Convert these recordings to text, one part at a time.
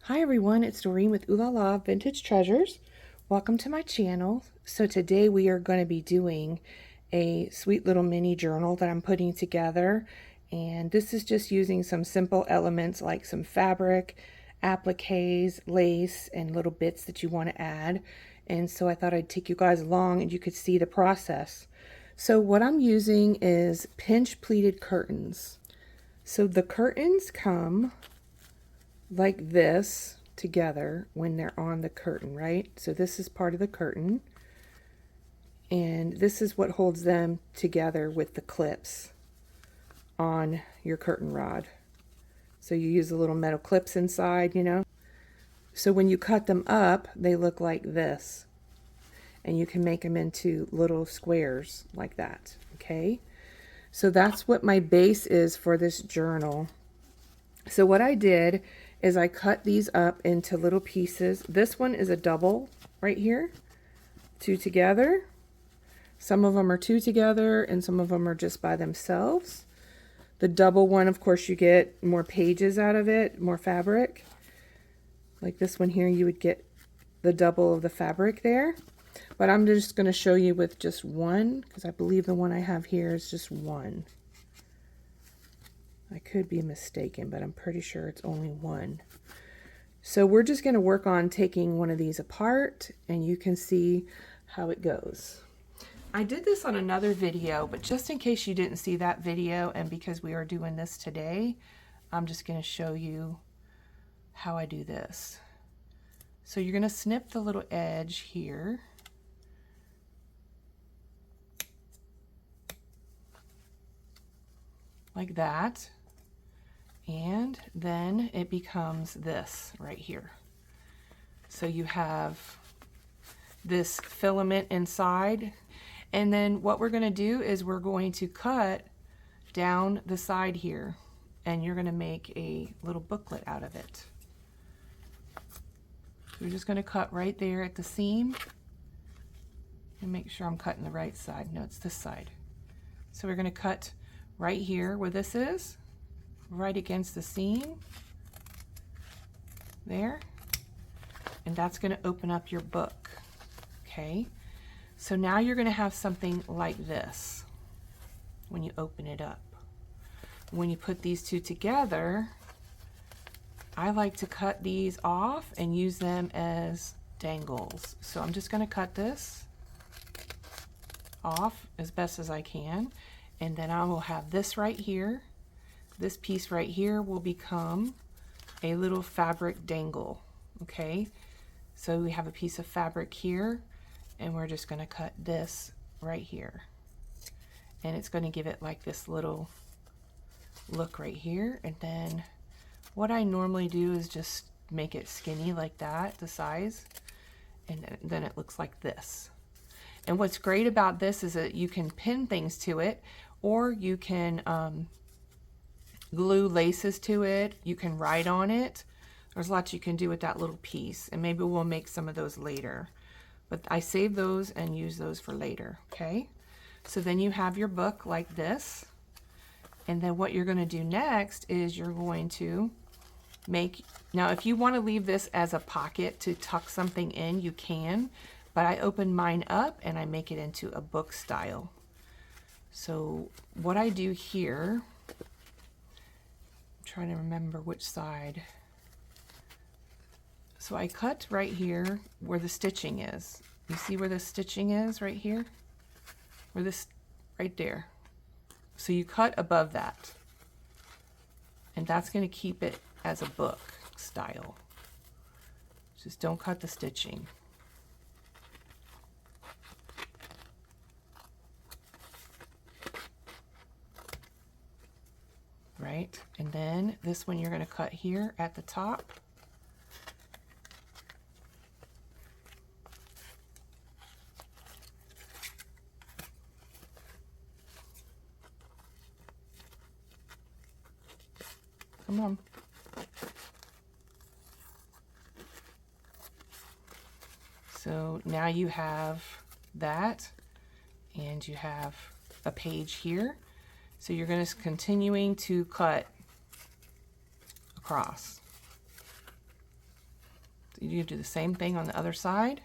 Hi everyone, it's Doreen with Oohlala Vintage Treasures. Welcome to my channel. So today we are going to be doing a sweet little mini journal that I'm putting together. And this is just using some simple elements like some fabric, appliques, lace, and little bits that you want to add. And so I thought I'd take you guys along and you could see the process. So what I'm using is pinch pleated curtains. So the curtains come like this together when they're on the curtain, right? So this is part of the curtain, and this is what holds them together with the clips on your curtain rod. So you use the little metal clips inside, So when you cut them up, they look like this, and you can make them into little squares like that, okay? So that's what my base is for this journal. So what I did is I cut these up into little pieces. This one is a double right here, 2 together. Some of them are 2 together and some of them are just by themselves. The double one, of course, you get more pages out of it, more fabric. Like this one here, you would get the double of the fabric there. But I'm just going to show you with just one, because I believe the one I have here is just one. I could be mistaken, but I'm pretty sure it's only one. So we're just going to work on taking one of these apart, and you can see how it goes. I did this on another video, but just in case you didn't see that video, and because we are doing this today, I'm just going to show you how I do this. So you're going to snip the little edge here. Like that. And then it becomes this right here. So you have this filament inside, and then what we're going to do is we're going to cut down the side here, and you're going to make a little booklet out of it. So we're just going to cut right there at the seam, and make sure I'm cutting the right side. No, it's this side. So we're going to cut right here where this is, right against the seam there, and that's going to open up your book. Okay, so now you're going to have something like this when you open it up. When you put these two together, I like to cut these off and use them as dangles. So I'm just going to cut this off as best as I can, and then I will have this right here. This piece right here will become a little fabric dangle, okay? So we have a piece of fabric here, and we're just going to cut this right here. And it's going to give it like this little look right here. And then what I normally do is just make it skinny like that, the size, and then it looks like this. And what's great about this is that you can pin things to it, or you can glue laces to it. You can write on it. There's lots you can do with that little piece, and maybe we'll make some of those later. But I save those and use those for later, okay? So then you have your book like this, and then what you're going to do next is you're going to make, now if you want to leave this as a pocket to tuck something in, you can, but I open mine up and I make it into a book style. So what I do here, trying to remember which side. So I cut right here where the stitching is. You see where the stitching is right here? Where this, right there. So you cut above that. And that's going to keep it as a book style. Just don't cut the stitching. Right? And then this one you're going to cut here at the top. Come on. So now you have that, and you have a page here. So you're going to continuing to cut across. You do the same thing on the other side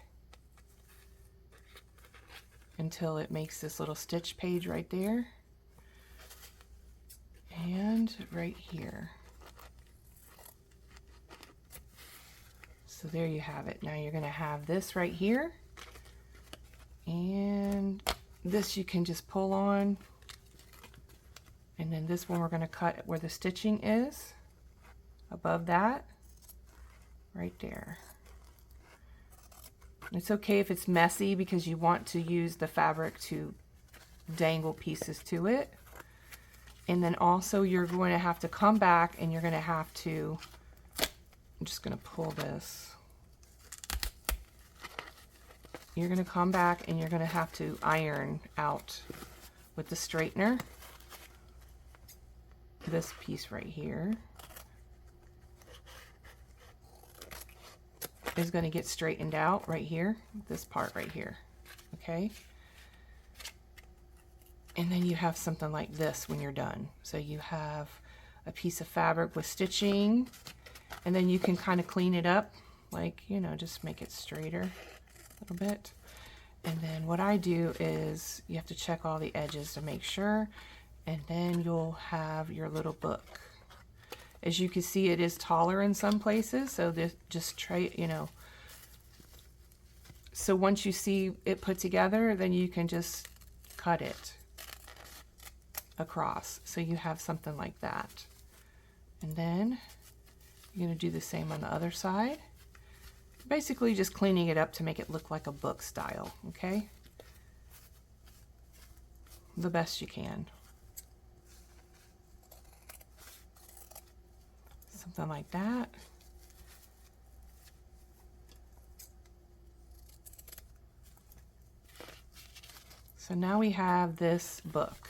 until it makes this little stitch page right there and right here. So there you have it. Now you're going to have this right here, and this you can just pull on, and then this one we're going to cut where the stitching is above that right there. It's okay if it's messy because you want to use the fabric to dangle pieces to it. And then also you're going to have to come back and you're going to have to, I'm just going to pull this. You're going to come back and you're going to have to iron out with the straightener this piece right here. Is going to get straightened out right here, this part right here, okay? And then you have something like this when you're done. So you have a piece of fabric with stitching, and then you can kind of clean it up, like, you know, just make it straighter a little bit. And then what I do is you have to check all the edges to make sure, and then you'll have your little book. As you can see, it is taller in some places, so this just try, you know. So once you see it put together, then you can just cut it across. So you have something like that. And then you're going to do the same on the other side. Basically just cleaning it up to make it look like a book style, okay? The best you can. Something like that. So now we have this book.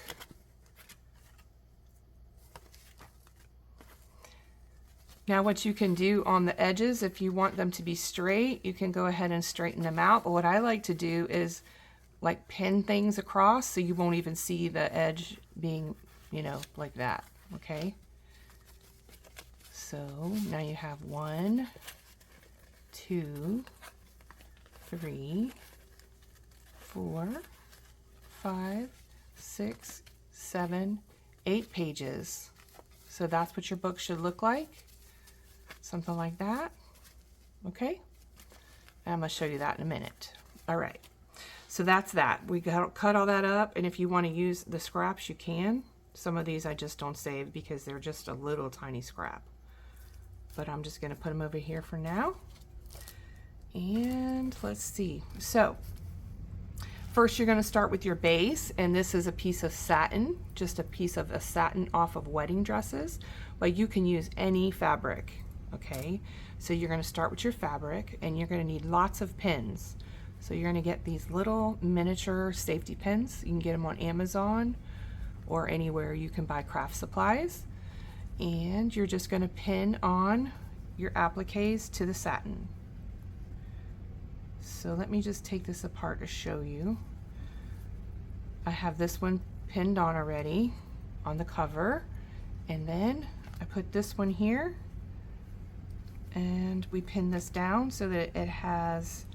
Now what you can do on the edges, if you want them to be straight, you can go ahead and straighten them out. But what I like to do is like pin things across so you won't even see the edge being, you know, like that, okay? So now you have 1, 2, 3, 4, 5, 6, 7, 8 pages. So that's what your book should look like. Something like that. Okay? And I'm going to show you that in a minute. All right. So that's that. We cut all that up, and if you want to use the scraps, you can. Some of these I just don't save because they're just a little tiny scrap. But I'm just going to put them over here for now. And let's see. So first you're going to start with your base, and this is a piece of satin, just a piece of a satin off of wedding dresses, but you can use any fabric, okay? So you're going to start with your fabric, and you're going to need lots of pins. So you're going to get these little miniature safety pins. You can get them on Amazon or anywhere you can buy craft supplies. And you're just going to pin on your appliques to the satin. So let me just take this apart to show you. I have this one pinned on already on the cover, and then I put this one here, and we pin this down so that it has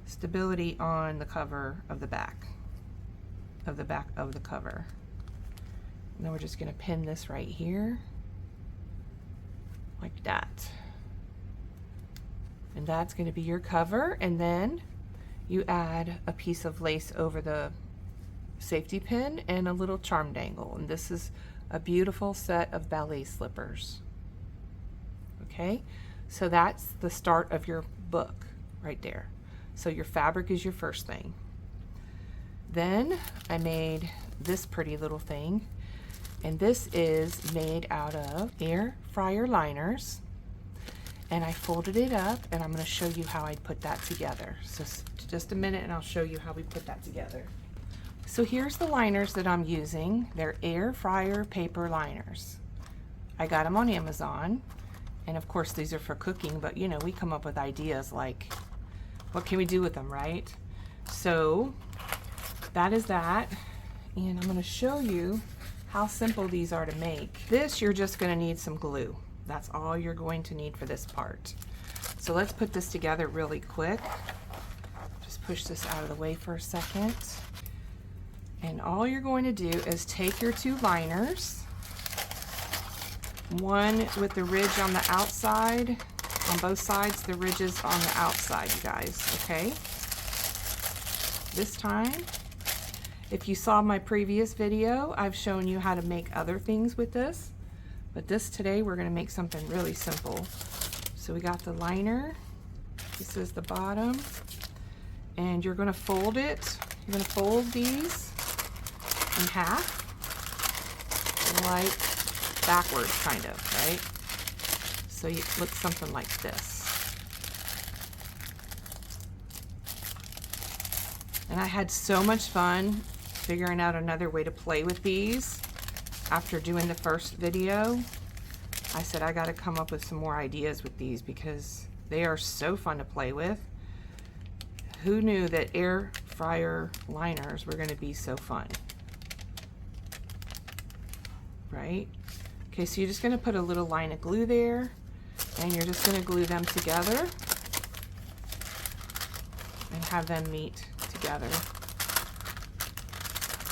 stability on the cover of the back of the cover. And then we're just going to pin this right here like that. And that's going to be your cover, and then you add a piece of lace over the safety pin and a little charm dangle. And this is a beautiful set of ballet slippers. Okay, so that's the start of your book right there. So your fabric is your first thing. Then I made this pretty little thing, and this is made out of air fryer liners. And I folded it up, and I'm going to show you how I put that together. So just a minute and I'll show you how we put that together. So here's the liners that I'm using. They're air fryer paper liners. I got them on Amazon, and of course these are for cooking, but you know, we come up with ideas like, what can we do with them, right? So that is that, and I'm going to show you how simple these are to make. This, you're just going to need some glue. That's all you're going to need for this part. So let's put this together really quick. Just push this out of the way for a second. And all you're going to do is take your two liners, one with the ridge on the outside, on both sides, the ridges on the outside, you guys, okay? This time, if you saw my previous video, I've shown you how to make other things with this, but this today we're gonna make something really simple. So we got the liner, this is the bottom, and you're gonna fold it. You're gonna fold these in half, like backwards kind of, right? So it looks something like this. And I had so much fun figuring out another way to play with these after doing the first video. I said I gotta come up with some more ideas with these because they are so fun to play with. Who knew that air fryer liners were gonna be so fun? Right? Okay, so you're just gonna put a little line of glue there and you're just gonna glue them together and have them meet together.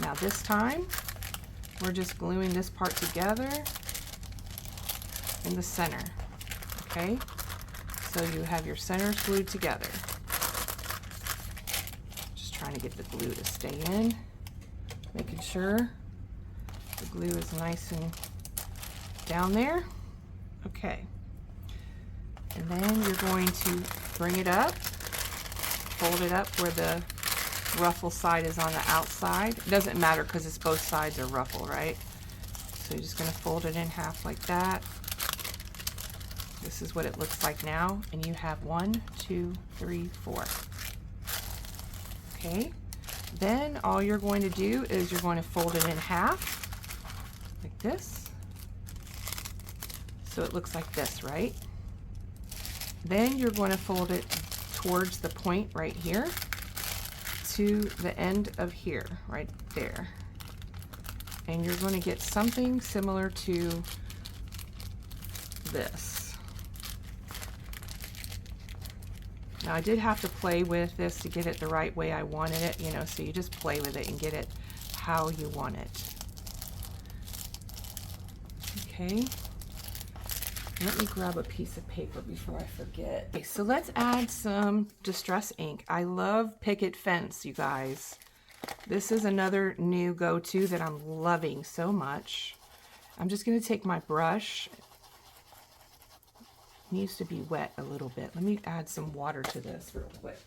Now this time, we're just gluing this part together in the center, okay? So you have your centers glued together. Just trying to get the glue to stay in, making sure the glue is nice and down there. Okay. And then you're going to bring it up, fold it up where the ruffle side is on the outside. It doesn't matter because it's both sides are ruffle, right? So you're just going to fold it in half like that. This is what it looks like now. And you have 1, 2, 3, 4. Okay. Then all you're going to do is you're going to fold it in half like this. So it looks like this, right? Then you're going to fold it towards the point right here to the end of here, right there. And you're going to get something similar to this. Now I did have to play with this to get it the right way I wanted it, you know, so you just play with it and get it how you want it. Okay. Let me grab a piece of paper before I forget. Okay, so let's add some Distress ink. I love Picket Fence, you guys. This is another new go-to that I'm loving so much. I'm just going to take my brush. It needs to be wet a little bit. Let me add some water to this real quick.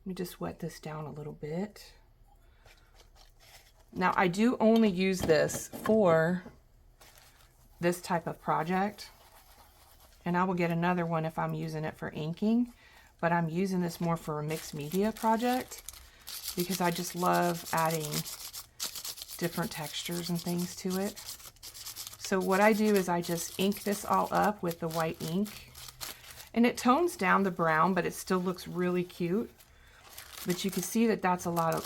Let me just wet this down a little bit. Now, I do only use this for this type of project. And I will get another one if I'm using it for inking, but I'm using this more for a mixed media project because I just love adding different textures and things to it. So what I do is I just ink this all up with the white ink, and it tones down the brown, but it still looks really cute. But you can see that that's a lot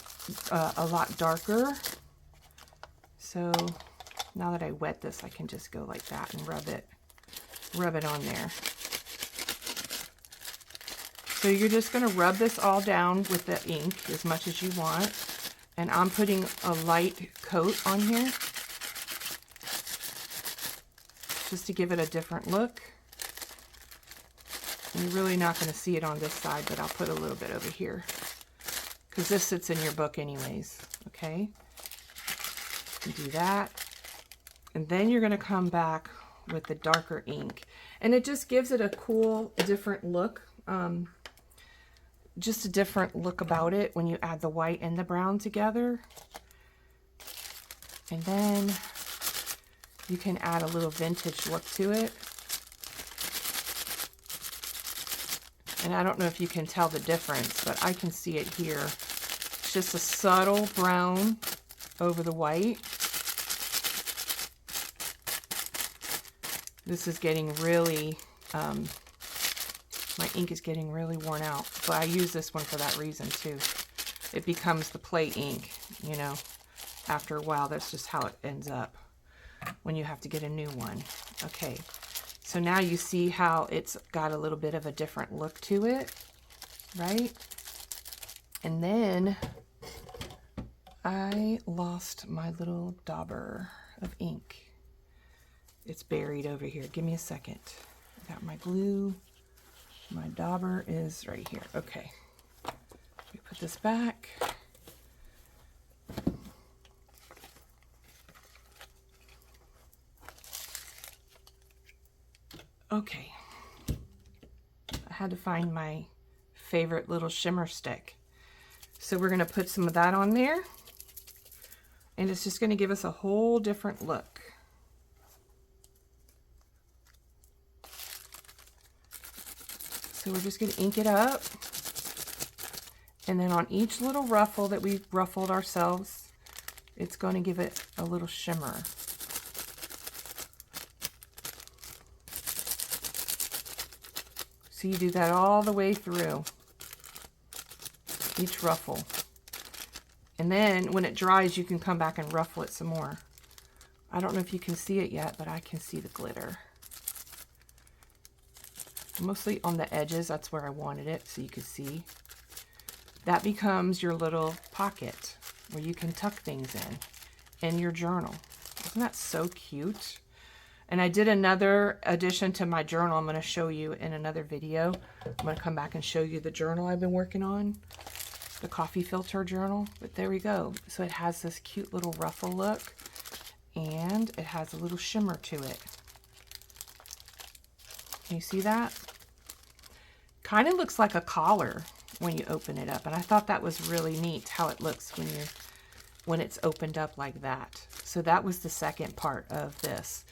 darker. So now that I wet this, I can just go like that and rub it on there. So you're just going to rub this all down with the ink as much as you want. And I'm putting a light coat on here just to give it a different look. And you're really not going to see it on this side, but I'll put a little bit over here because this sits in your book anyways. Okay, you do that. And then you're going to come back with the darker ink, and it just gives it a cool different look, just a different look about it when you add the white and the brown together. And then you can add a little vintage look to it. And I don't know if you can tell the difference, but I can see it here. It's just a subtle brown over the white. This is getting really, my ink is getting really worn out. But I use this one for that reason too. It becomes the play ink, you know. After a while, that's just how it ends up when you have to get a new one. Okay, So now you see how it's got a little bit of a different look to it, right? And then I lost my little dauber of ink. It's buried over here. Give me a second. I got my glue. My dauber is right here. Okay. Let me put this back. Okay. I had to find my favorite little shimmer stick. So we're going to put some of that on there. And it's just going to give us a whole different look. So we're just going to ink it up. And then on each little ruffle that we've ruffled ourselves, it's going to give it a little shimmer. So you do that all the way through each ruffle. And then when it dries, you can come back and ruffle it some more. I don't know if you can see it yet, but I can see the glitter. Mostly on the edges, that's where I wanted it, so you can see. That becomes your little pocket where you can tuck things in your journal. Isn't that so cute? And I did another addition to my journal I'm going to show you in another video. I'm going to come back and show you the journal I've been working on. The coffee filter journal. But there we go. So it has this cute little ruffle look. And it has a little shimmer to it. Can you see that? Kind of looks like a collar when you open it up. And I thought that was really neat how it looks when it's opened up like that. So that was the second part of this.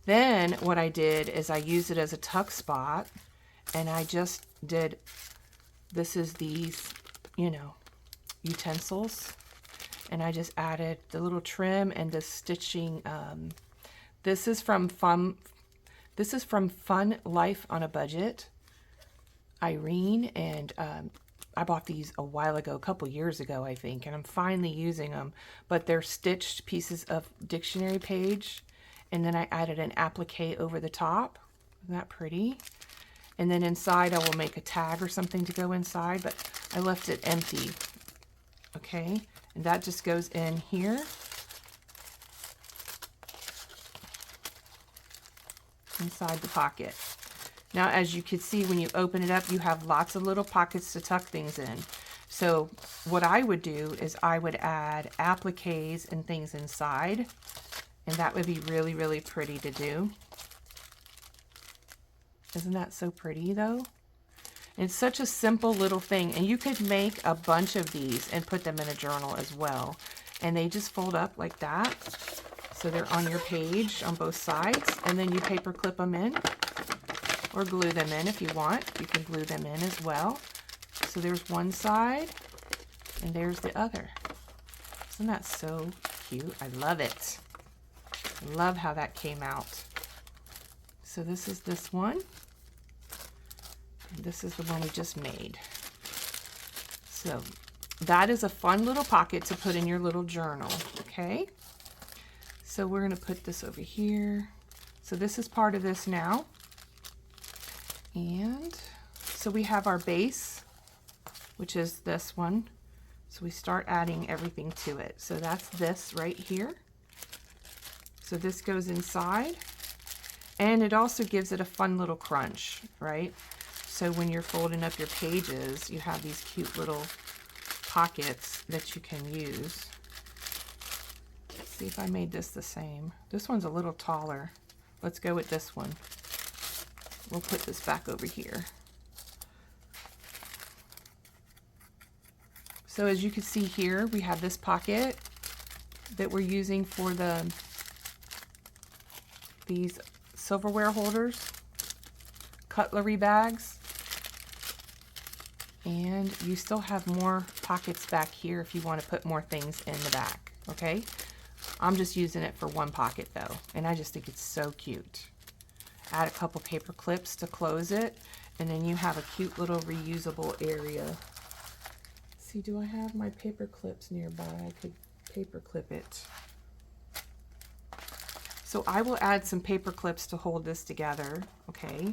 Then what I did is I used it as a tuck spot, and I just did, this is these, you know, utensils, and I just added the little trim and the stitching. This is from Fun Life on a Budget, Irene, and I bought these a while ago, a couple years ago, I think, and I'm finally using them. But they're stitched pieces of dictionary page. And then I added an applique over the top. Isn't that pretty? And then inside I will make a tag or something to go inside, but I left it empty. Okay, and that just goes in here. Inside the pocket. Now, as you can see, when you open it up, you have lots of little pockets to tuck things in. So what I would do is I would add appliques and things inside. And that would be really, really pretty to do. Isn't that so pretty, though? It's such a simple little thing. And you could make a bunch of these and put them in a journal as well. And they just fold up like that. So they're on your page on both sides. And then you paper clip them in. Or glue them in if you want. You can glue them in as well. So there's one side. And there's the other. Isn't that so cute? I love it. Love how that came out. So this is this one. And this is the one we just made. So that is a fun little pocket to put in your little journal. Okay. So we're going to put this over here. So this is part of this now. And so we have our base, which is this one. So we start adding everything to it. So that's this right here. So this goes inside, and it also gives it a fun little crunch, right? So when you're folding up your pages, you have these cute little pockets that you can use. Let's see if I made this the same. This one's a little taller. Let's go with this one. We'll put this back over here. So as you can see here, we have this pocket that we're using for these silverware holders, cutlery bags, and you still have more pockets back here if you want to put more things in the back, okay? I'm just using it for one pocket though, and I just think it's so cute. Add a couple paper clips to close it, and then you have a cute little reusable area. Let's see, do I have my paper clips nearby? I could paper clip it. So So I will add some paper clips to hold this together, okay?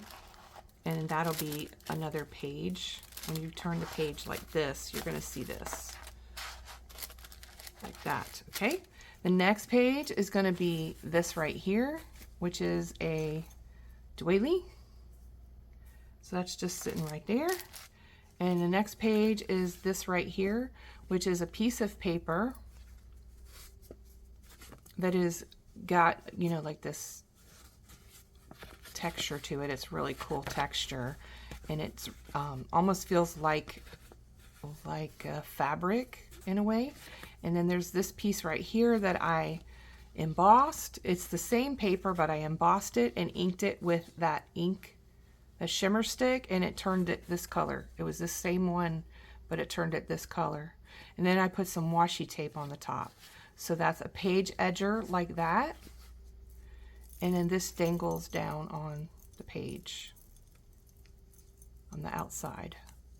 And that'll be another page. When you turn the page like this, you're gonna see this. Like that, okay? The next page is gonna be this right here, which is a doily. So that's just sitting right there. And the next page is this right here, which is a piece of paper that is got, you know, like this texture to it. It's really cool texture, and it's almost feels like fabric in a way. And then there's this piece right here that I embossed. It's the same paper, but I embossed it and inked it with that ink, a shimmer stick, and it turned it this color. It was the same one, but it turned it this color. And then I put some washi tape on the top. So that's a page edger like that. And then this dangles down on the page on the outside.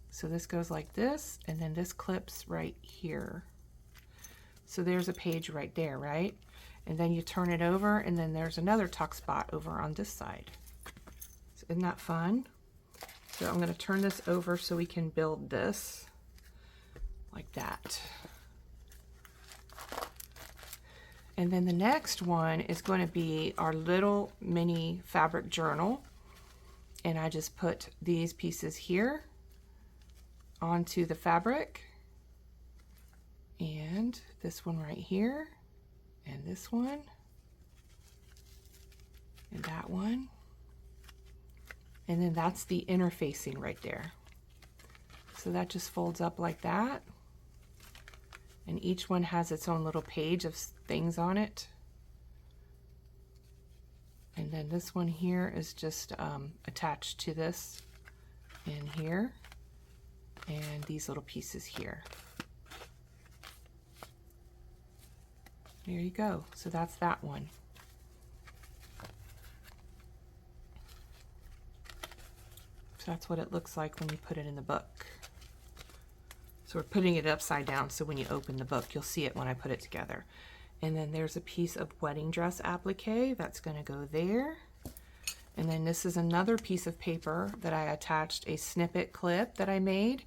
So this goes like this, and then this clips right here. So there's a page right there, right? And then you turn it over, and then there's another tuck spot over on this side. So isn't that fun? So I'm going to turn this over so we can build this like that. And then the next one is going to be our little mini fabric journal. And I just put these pieces here onto the fabric. And this one right here. And this one. And that one. And then that's the interfacing right there. So that just folds up like that. And each one has its own little page of things on it. And then this one here is just attached to this in here. And these little pieces here. There you go. So that's that one. So that's what it looks like when you put it in the book. So we're putting it upside down, so when you open the book, you'll see it when I put it together. And then there's a piece of wedding dress applique that's going to go there. And then this is another piece of paper that I attached a snippet clip that I made.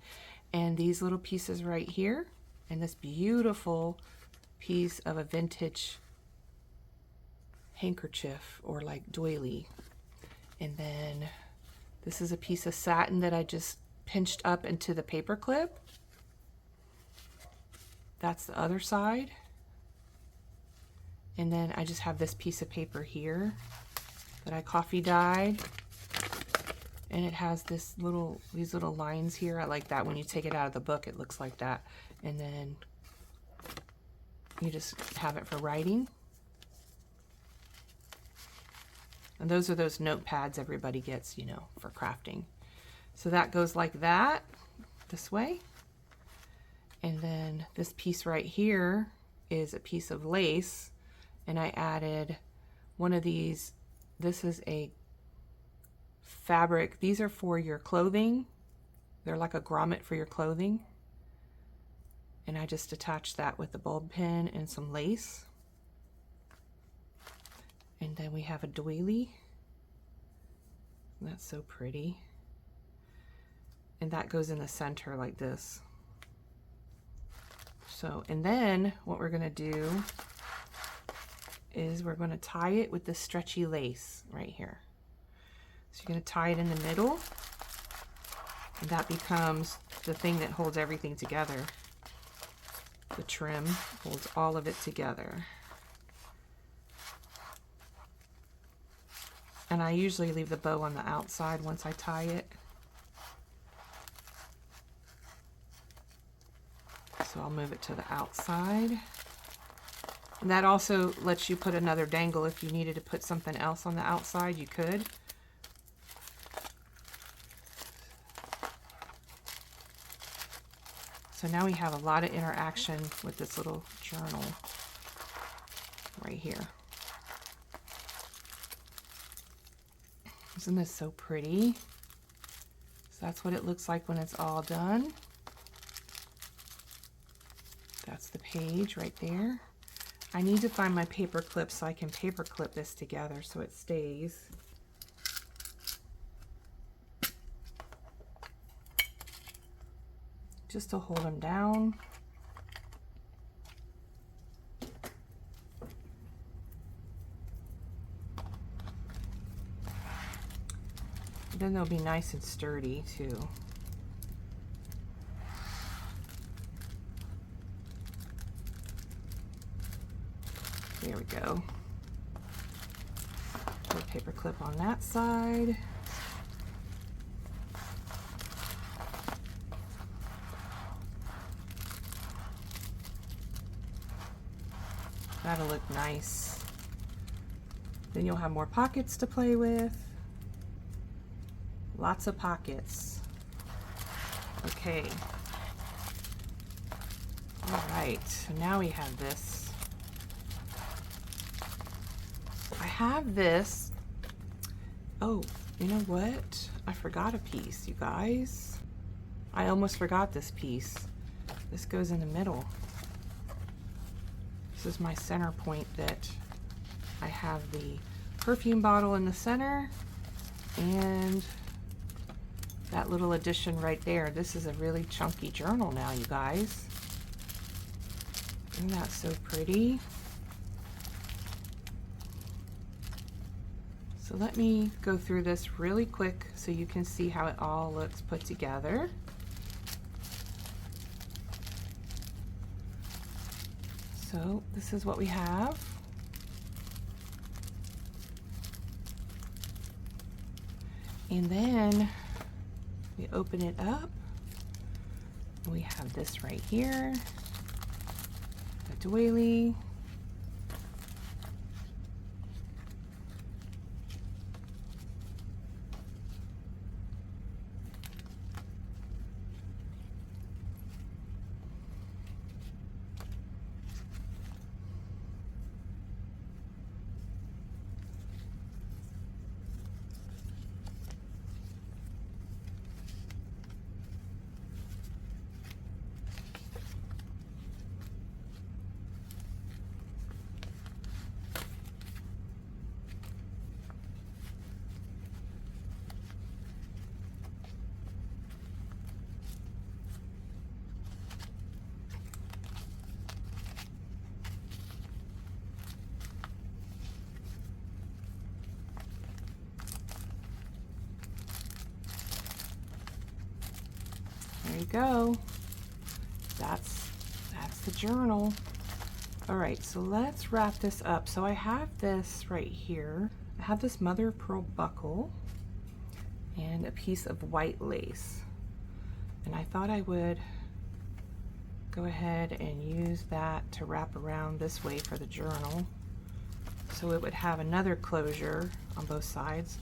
And these little pieces right here. And this beautiful piece of a vintage handkerchief or like doily. And then this is a piece of satin that I just pinched up into the paper clip. That's the other side. And then I just have this piece of paper here that I coffee dyed. And it has these little lines here. I like that when you take it out of the book, it looks like that. And then you just have it for writing. And those are those notepads everybody gets, you know, for crafting. So that goes like that, this way. And then this piece right here is a piece of lace, and I added one of these. This is a fabric. These are for your clothing. They're like a grommet for your clothing. And I just attached that with a bulb pin and some lace. And then we have a doily. That's so pretty. And that goes in the center like this. So, and then what we're gonna do is we're gonna tie it with this stretchy lace right here. So you're gonna tie it in the middle, and that becomes the thing that holds everything together. The trim holds all of it together. And I usually leave the bow on the outside once I tie it. So I'll move it to the outside. And that also lets you put another dangle. If you needed to put something else on the outside, you could. So now we have a lot of interaction with this little journal right here. Isn't this so pretty? So that's what it looks like when it's all done. That's the page right there. I need to find my paper clip so I can paper clip this together so it stays. Just to hold them down. Then they'll be nice and sturdy too. There we go. Put a paper clip on that side. That'll look nice. Then you'll have more pockets to play with. Lots of pockets. Okay. All right, so now we have this. I have this. Oh, you know what? I forgot a piece, you guys. I almost forgot this piece. This goes in the middle. This is my center point that I have the perfume bottle in the center and that little addition right there. This is a really chunky journal now, you guys. Isn't that so pretty? So let me go through this really quick so you can see how it all looks put together. So this is what we have. And then we open it up. We have this right here, a doily. There you go. That's the journal. All right, so let's wrap this up. So I have this right here. I have this mother of pearl buckle and a piece of white lace. And I thought I would go ahead and use that to wrap around this way for the journal. So it would have another closure on both sides.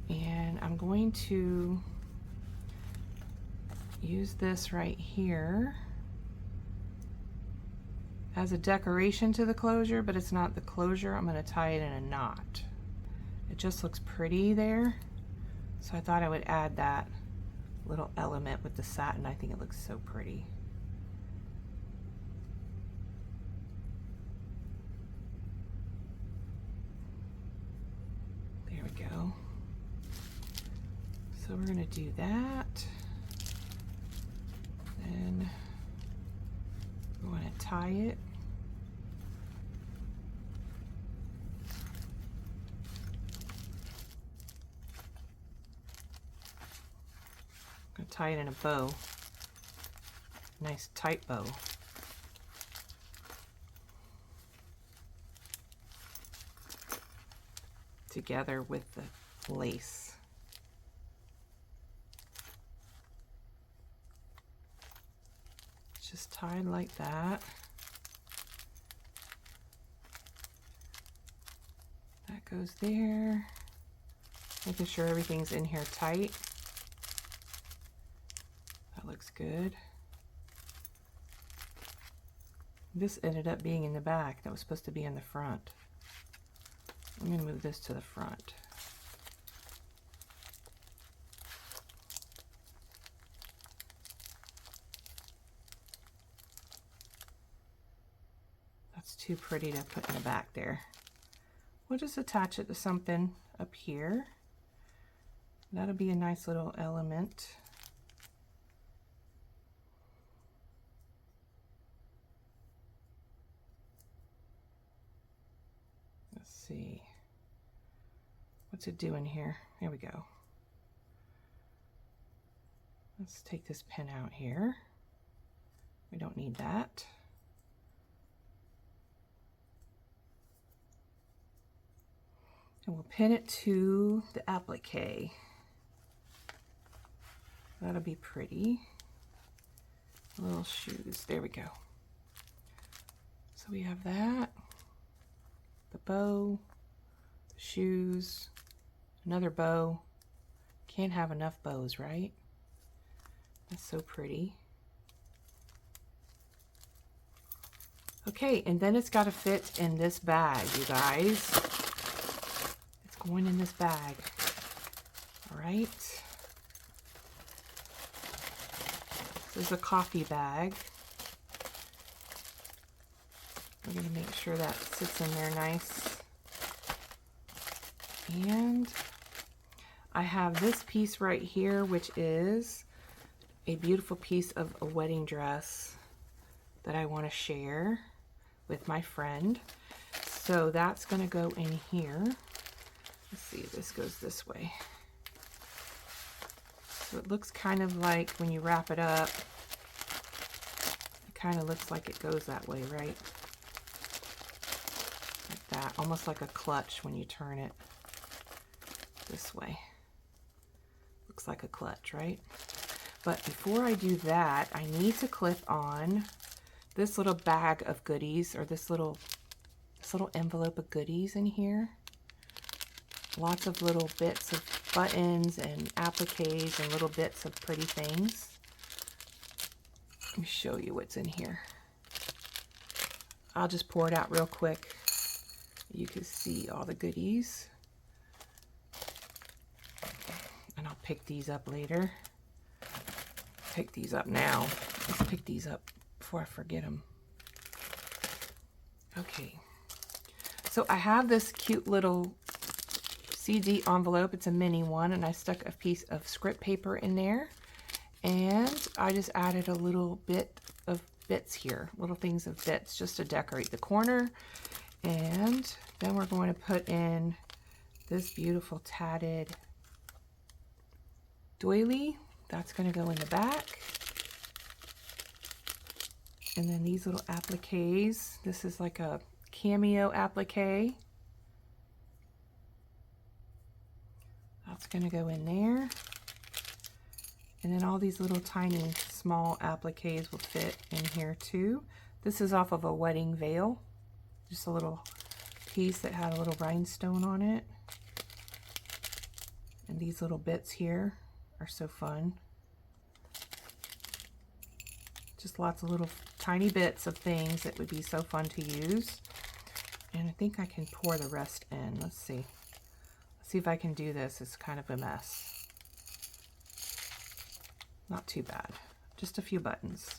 And I'm going to use this right here as a decoration to the closure, but it's not the closure. I'm going to tie it in a knot. It just looks pretty there. So I thought I would add that little element with the satin. I think it looks so pretty. There we go. So we're going to do that. Then we want to tie it. I'm going to tie it in a bow. Nice tight bow. Together with the lace. Just tied like that. That goes there. Making sure everything's in here tight. That looks good. This ended up being in the back. That was supposed to be in the front. I'm going to move this to the front. That's too pretty to put in the back there. We'll just attach it to something up here. That'll be a nice little element. Let's see. What's it doing here? There we go. Let's take this pin out here. We don't need that. And we'll pin it to the applique. That'll be pretty. Little shoes. There we go. So we have that. The bow. The shoes. Another bow. Can't have enough bows, right? That's so pretty. Okay, and then it's got to fit in this bag, you guys. It's going in this bag. All right. This is a coffee bag. We're going to make sure that sits in there nice. And I have this piece right here, which is a beautiful piece of a wedding dress that I want to share with my friend. So that's going to go in here. Let's see, this goes this way. So it looks kind of like when you wrap it up, it kind of looks like it goes that way, right? Like that, almost like a clutch when you turn it this way. Looks like a clutch, right? But before I do that, I need to clip on this little bag of goodies, or this little envelope of goodies in here. Lots of little bits of buttons and appliques and little bits of pretty things. Let me show you what's in here. I'll just pour it out real quick. You can see all the goodies. And I'll pick these up later. Pick these up now. Let's pick these up before I forget them. Okay. So I have this cute little CD envelope. It's a mini one, and I stuck a piece of script paper in there, and I just added a little bit of bits here, little things of bits, just to decorate the corner. And then we're going to put in this beautiful tatted doily. That's going to go in the back. And then these little appliques. This is like a cameo applique. That's going to go in there. And then all these little tiny small appliques will fit in here too. This is off of a wedding veil. Just a little piece that had a little rhinestone on it. And these little bits here are so fun. Just lots of little tiny bits of things that would be so fun to use. And I think I can pour the rest in. Let's see. Let's see if I can do this. It's kind of a mess. Not too bad. Just a few buttons.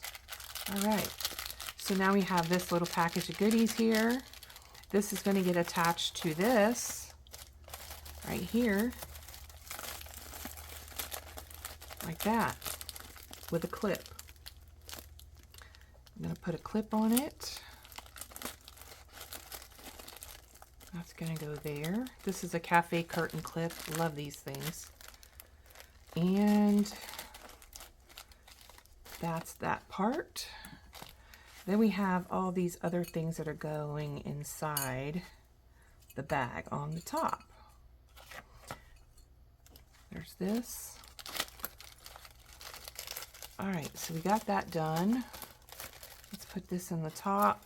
All right. So now we have this little package of goodies here. This is going to get attached to this right here. Like that. With a clip. I'm going to put a clip on it. That's going to go there. This is a cafe curtain clip. Love these things. And that's that part. Then we have all these other things that are going inside the bag on the top. There's this. All right, so we got that done. Let's put this in the top.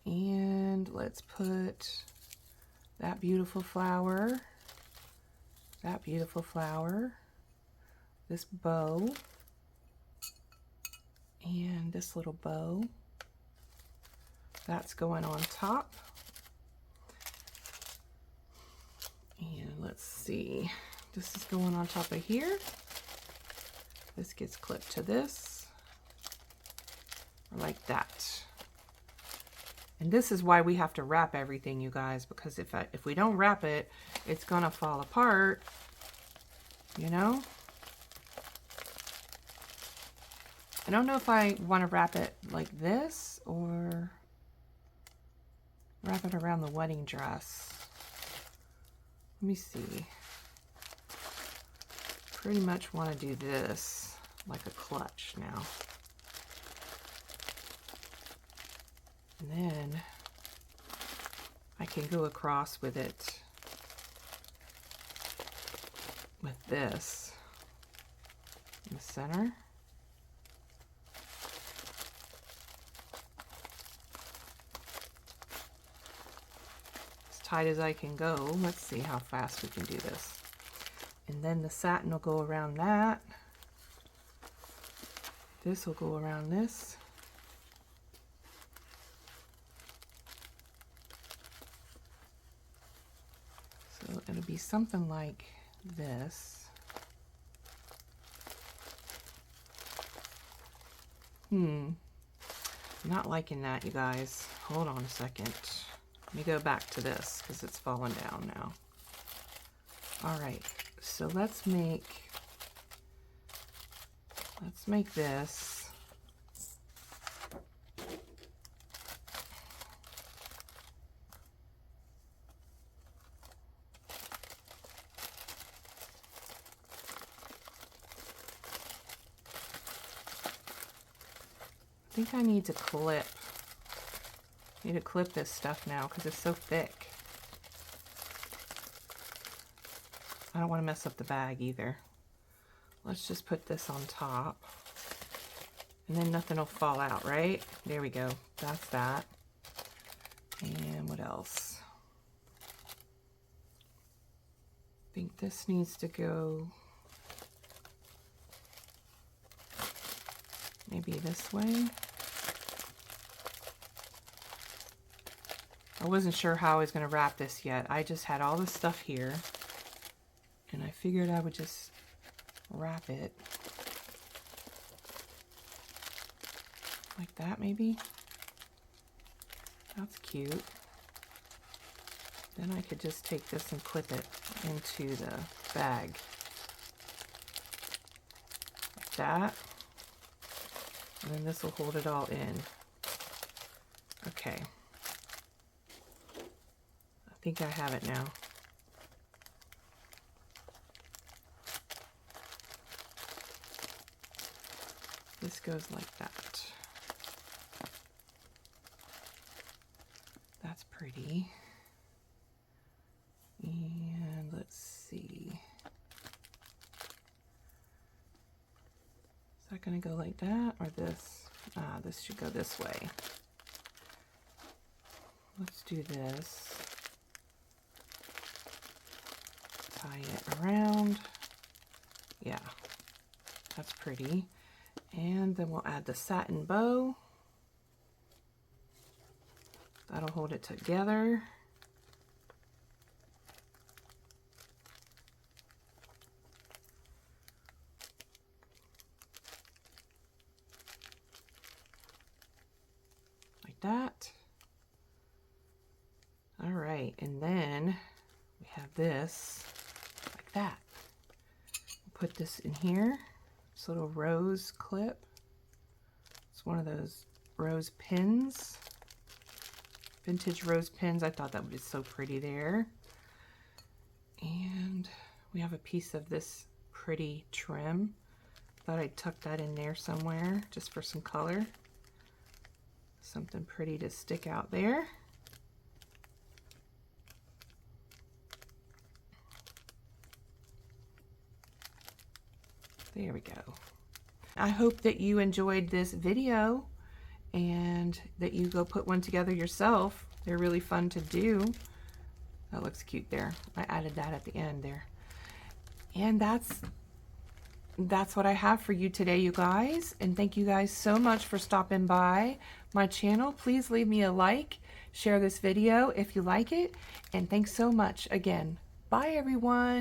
And let's put that beautiful flower, this bow, and this little bow. That's going on top. And let's see, this is going on top of here. This gets clipped to this, or like that. And this is why we have to wrap everything, you guys, because if we don't wrap it, it's gonna fall apart, you know? I don't know if I want to wrap it like this or wrap it around the wedding dress. Let me see. Pretty much want to do this like a clutch now. And then I can go across with it with this in the center. As tight as I can go. Let's see how fast we can do this. And then the satin will go around that. This will go around this. So it'll be something like this. Not liking that, you guys. Hold on a second. Let me go back to this because it's falling down now. All right, so let's make this. I think I need to clip. I need to clip this stuff now because it's so thick. I don't want to mess up the bag either. Let's just put this on top. And then nothing will fall out, right? There we go. That's that. And what else? I think this needs to go maybe this way. I wasn't sure how I was going to wrap this yet. I just had all this stuff here, and I figured I would just wrap it like that maybe. That's cute. Then I could just take this and clip it into the bag like that. And then this will hold it all in. Okay. I think I have it now. This goes like that. That's pretty. And let's see. Is that going to go like that or this? This should go this way. Let's do this. Tie it around. Yeah, that's pretty. And then we'll add the satin bow. That'll hold it together. Like that. All right, and then we have this like that. Put this in here. This little rose clip. It's one of those rose pins. Vintage rose pins. I thought that would be so pretty there. And we have a piece of this pretty trim. Thought I'd tuck that in there somewhere just for some color. Something pretty to stick out there. There we go. I hope that you enjoyed this video and that you go put one together yourself. They're really fun to do. That looks cute there. I added that at the end there. And that's what I have for you today, you guys. And thank you guys so much for stopping by my channel. Please leave me a like, share this video if you like it. And thanks so much again. Bye, everyone.